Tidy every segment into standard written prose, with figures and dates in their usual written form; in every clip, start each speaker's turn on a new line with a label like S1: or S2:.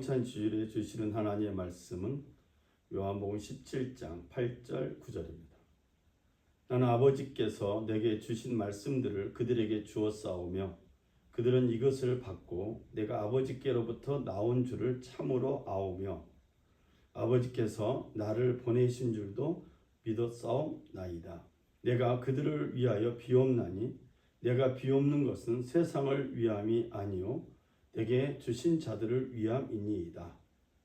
S1: 희망찬 주일에 주시는 하나님의 말씀은 요한복음 17장 8절 9절입니다. 나는 아버지께서 내게 주신 말씀들을 그들에게 주었사오며 그들은 이것을 받고 내가 아버지께로부터 나온 줄을 참으로 아오며 아버지께서 나를 보내신 줄도 믿었사옵나이다. 내가 그들을 위하여 비옵나니 내가 비옵는 것은 세상을 위함이 아니요 내게 주신 자들을 위함이니이다.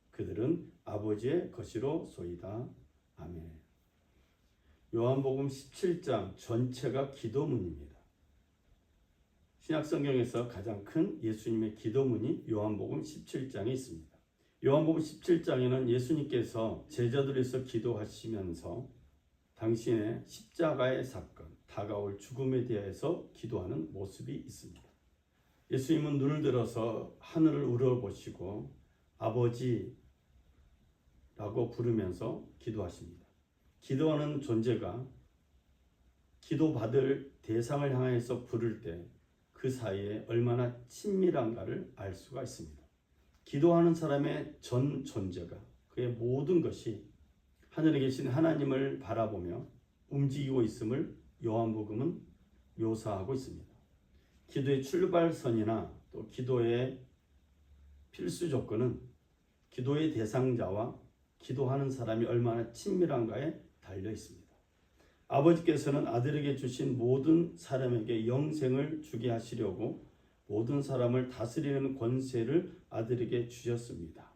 S1: 그들은 아버지의 것이로소이다. 아멘. 요한복음 17장 전체가 기도문입니다. 신약성경에서 가장 큰 예수님의 기도문이 요한복음 17장에 있습니다. 요한복음 17장에는 예수님께서 제자들에서 기도하시면서 당신의 십자가의 사건, 다가올 죽음에 대해서 기도하는 모습이 있습니다. 예수님은 눈을 들어서 하늘을 우러보시고 아버지라고 부르면서 기도하십니다. 기도하는 존재가 기도받을 대상을 향해서 부를 때 그 사이에 얼마나 친밀한가를 알 수가 있습니다. 기도하는 사람의 전 존재가 그의 모든 것이 하늘에 계신 하나님을 바라보며 움직이고 있음을 요한복음은 묘사하고 있습니다. 기도의 출발선이나 또 기도의 필수 조건은 기도의 대상자와 기도하는 사람이 얼마나 친밀한가에 달려 있습니다. 아버지께서는 아들에게 주신 모든 사람에게 영생을 주게 하시려고 모든 사람을 다스리는 권세를 아들에게 주셨습니다.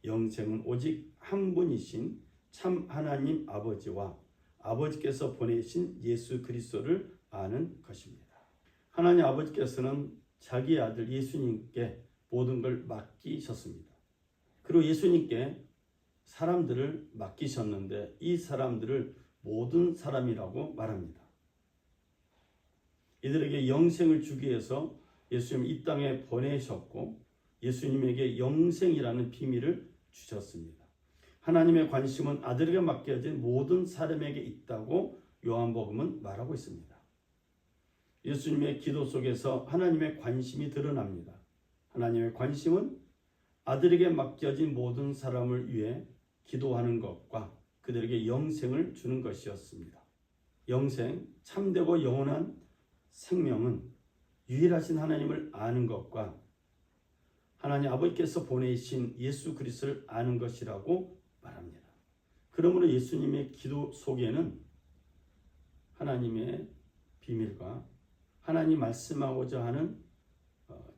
S1: 영생은 오직 한 분이신 참 하나님 아버지와 아버지께서 보내신 예수 그리스도를 아는 것입니다. 하나님 아버지께서는 자기 아들 예수님께 모든 걸 맡기셨습니다. 그리고 예수님께 사람들을 맡기셨는데 이 사람들을 모든 사람이라고 말합니다. 이들에게 영생을 주기 위해서 예수님 이 땅에 보내셨고 예수님에게 영생이라는 비밀을 주셨습니다. 하나님의 관심은 아들에게 맡겨진 모든 사람에게 있다고 요한복음은 말하고 있습니다. 예수님의 기도 속에서 하나님의 관심이 드러납니다. 하나님의 관심은 아들에게 맡겨진 모든 사람을 위해 기도하는 것과 그들에게 영생을 주는 것이었습니다. 영생, 참되고 영원한 생명은 유일하신 하나님을 아는 것과 하나님 아버지께서 보내신 예수 그리스도를 아는 것이라고 말합니다. 그러므로 예수님의 기도 속에는 하나님의 비밀과 하나님 말씀하고자 하는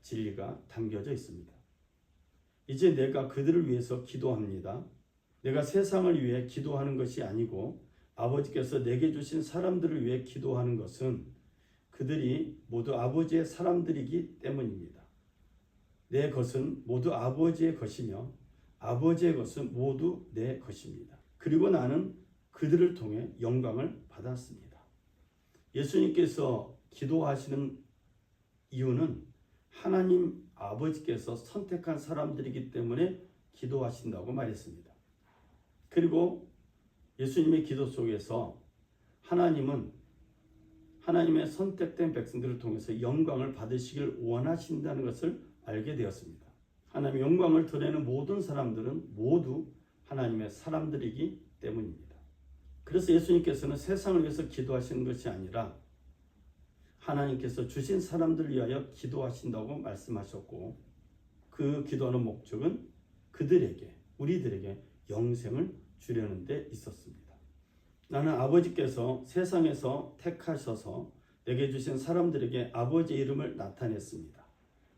S1: 진리가 담겨져 있습니다. 이제 내가 그들을 위해서 기도합니다. 내가 세상을 위해 기도하는 것이 아니고 아버지께서 내게 주신 사람들을 위해 기도하는 것은 그들이 모두 아버지의 사람들이기 때문입니다. 내 것은 모두 아버지의 것이며 아버지의 것은 모두 내 것입니다. 그리고 나는 그들을 통해 영광을 받았습니다. 예수님께서 기도하시는 이유는 하나님 아버지께서 선택한 사람들이기 때문에 기도하신다고 말했습니다. 그리고 예수님의 기도 속에서 하나님은 하나님의 선택된 백성들을 통해서 영광을 받으시길 원하신다는 것을 알게 되었습니다. 하나님의 영광을 드러내는 모든 사람들은 모두 하나님의 사람들이기 때문입니다. 그래서 예수님께서는 세상을 위해서 기도하시는 것이 아니라 하나님께서 주신 사람들을 위하여 기도하신다고 말씀하셨고 그 기도하는 목적은 그들에게, 우리들에게 영생을 주려는 데 있었습니다. 나는 아버지께서 세상에서 택하셔서 내게 주신 사람들에게 아버지의 이름을 나타냈습니다.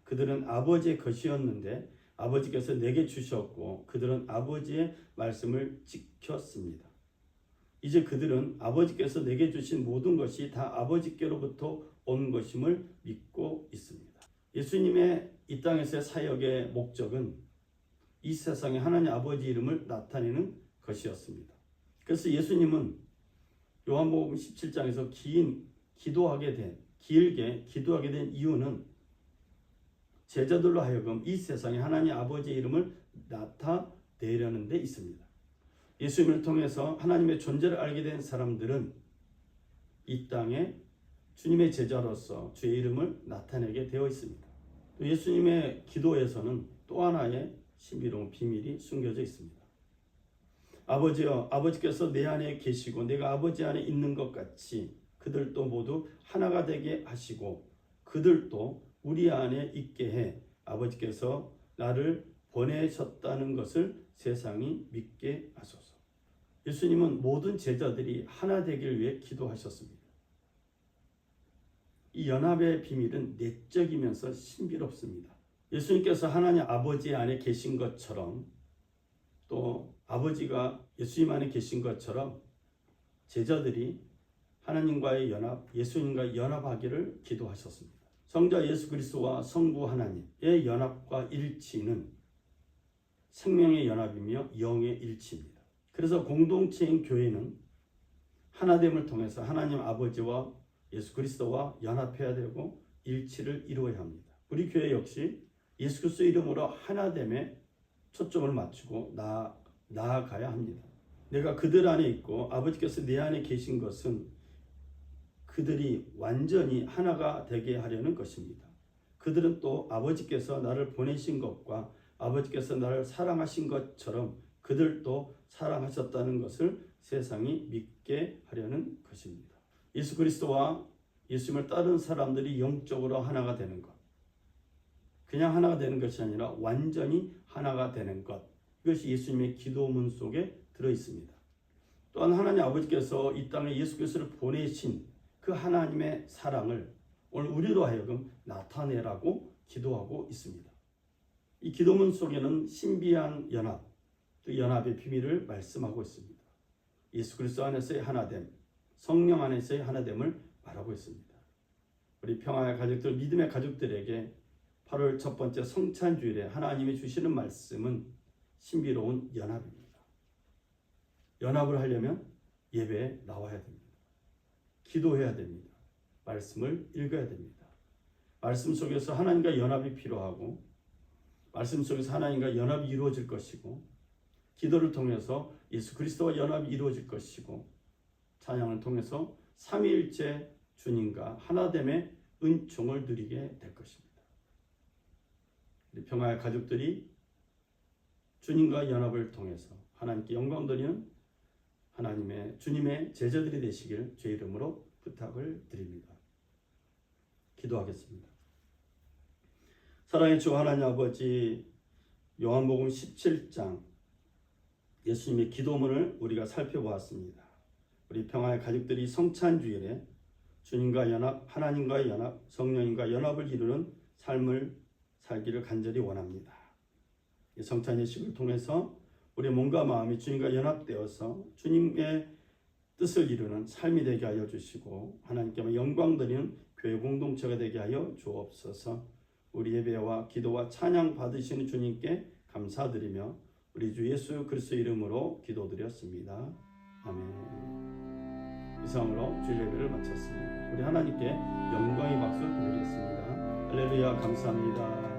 S1: 그들은 아버지의 것이었는데 아버지께서 내게 주셨고 그들은 아버지의 말씀을 지켰습니다. 이제 그들은 아버지께서 내게 주신 모든 것이 다 아버지께로부터 온 것임을 믿고 있습니다. 예수님의 이 땅에서의 사역의 목적은 이 세상에 하나님 아버지 이름을 나타내는 것이었습니다. 그래서 예수님은 요한복음 17장에서 길게 기도하게 된 이유는 제자들로 하여금 이 세상에 하나님 아버지의 이름을 나타내려는 데 있습니다. 예수님을 통해서 하나님의 존재를 알게 된 사람들은 이 땅에 주님의 제자로서 주의 이름을 나타내게 되어 있습니다. 또 예수님의 기도에서는 또 하나의 신비로운 비밀이 숨겨져 있습니다. 아버지여, 아버지께서 내 안에 계시고 내가 아버지 안에 있는 것 같이 그들도 모두 하나가 되게 하시고 그들도 우리 안에 있게 해 아버지께서 나를 보내셨다는 것을 세상이 믿게 하소서. 예수님은 모든 제자들이 하나 되길 위해 기도하셨습니다. 이 연합의 비밀은 내적이면서 신비롭습니다. 예수님께서 하나님 아버지 안에 계신 것처럼 또 아버지가 예수님 안에 계신 것처럼 제자들이 하나님과의 연합, 예수님과 연합하기를 기도하셨습니다. 성자 예수 그리스도와 성부 하나님의 연합과 일치는 생명의 연합이며 영의 일치입니다. 그래서 공동체인 교회는 하나됨을 통해서 하나님 아버지와 예수 그리스도와 연합해야 되고 일치를 이루어야 합니다. 우리 교회 역시 예수 그리스도 이름으로 하나됨에 초점을 맞추고 나아가야 합니다. 내가 그들 안에 있고 아버지께서 내 안에 계신 것은 그들이 완전히 하나가 되게 하려는 것입니다. 그들은 또 아버지께서 나를 보내신 것과 아버지께서 나를 사랑하신 것처럼 그들도 사랑하셨다는 것을 세상이 믿게 하려는 것입니다. 예수 그리스도와 예수님을 따르는 사람들이 영적으로 하나가 되는 것, 그냥 하나가 되는 것이 아니라 완전히 하나가 되는 것, 이것이 예수님의 기도문 속에 들어있습니다. 또한 하나님 아버지께서 이 땅에 예수 그리스도를 보내신 그 하나님의 사랑을 오늘 우리로 하여금 나타내라고 기도하고 있습니다. 이 기도문 속에는 신비한 연합, 또 연합의 비밀을 말씀하고 있습니다. 예수 그리스도 안에서의 하나됨, 성령 안에서의 하나됨을 말하고 있습니다. 우리 평화의 가족들, 믿음의 가족들에게 8월 첫 번째 성찬주일에 하나님이 주시는 말씀은 신비로운 연합입니다. 연합을 하려면 예배에 나와야 됩니다. 기도해야 됩니다. 말씀을 읽어야 됩니다. 말씀 속에서 하나님과 연합이 필요하고 말씀 속에서 하나님과 연합이 이루어질 것이고 기도를 통해서 예수 그리스도와 연합이 이루어질 것이고 찬양을 통해서 삼위일체 주님과 하나됨의 은총을 누리게 될 것입니다. 우리 평화의 가족들이 주님과 연합을 통해서 하나님께 영광 돌리는 주님의 제자들이 되시길 주의 이름으로 부탁을 드립니다. 기도하겠습니다. 사랑의 주 하나님 아버지, 요한복음 17장 예수님의 기도문을 우리가 살펴보았습니다. 우리 평화의 가족들이 성찬주일에 주님과 연합, 하나님과의 연합, 성령님과 연합을 이루는 삶을 살기를 간절히 원합니다. 이 성찬 예식을 통해서 우리 몸과 마음이 주님과 연합되어서 주님의 뜻을 이루는 삶이 되게 하여 주시고 하나님께만 영광 드리는 교회 공동체가 되게 하여 주옵소서. 우리 예배와 기도와 찬양 받으시는 주님께 감사드리며 우리 주 예수 그리스도 이름으로 기도드렸습니다. 아멘. 이상으로 주일 예배를 마쳤습니다. 우리 하나님께 영광의 박수를 드리겠습니다. 할렐루야, 감사합니다.